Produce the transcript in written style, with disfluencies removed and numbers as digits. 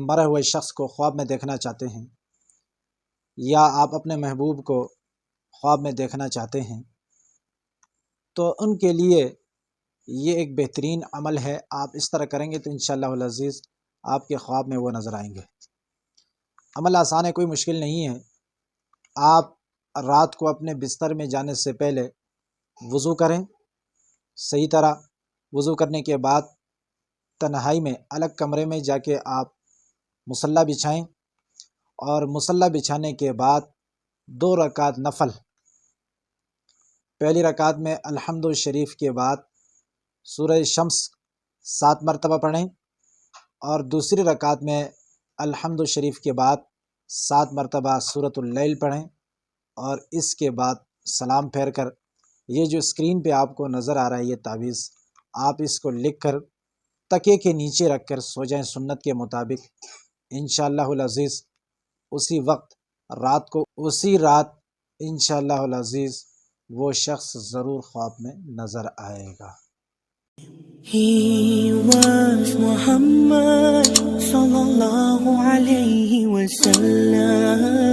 مرے ہوئے شخص کو خواب میں دیکھنا چاہتے ہیں، یا آپ اپنے محبوب کو خواب میں دیکھنا چاہتے ہیں، تو ان کے لیے یہ ایک بہترین عمل ہے۔ آپ اس طرح کریں گے تو انشاءاللہ العزیز آپ کے خواب میں وہ نظر آئیں گے۔ عمل آسان ہے، کوئی مشکل نہیں ہے۔ آپ رات کو اپنے بستر میں جانے سے پہلے وضو کریں، صحیح طرح وضو کرنے کے بعد تنہائی میں الگ کمرے میں جا کے آپ مصلی بچھائیں، اور مصلی بچھانے کے بعد 2 رکعت نفل، پہلی رکعت میں الحمد شریف کے بعد سورہ شمس 7 مرتبہ پڑھیں، اور دوسری رکعت میں الحمد شریف کے بعد 7 مرتبہ سورۃ اللیل پڑھیں، اور اس کے بعد سلام پھیر کر یہ جو اسکرین پہ آپ کو نظر آ رہا ہے یہ تعویذ، آپ اس کو لکھ کر تکیے کے نیچے رکھ کر سو جائیں سنت کے مطابق۔ انشاءاللہ العزیز اسی وقت رات کو اسی رات انشاءاللہ العزیز وہ شخص ضرور خواب میں نظر آئے گا۔ He was Muhammad sallallahu alayhi wa sallam.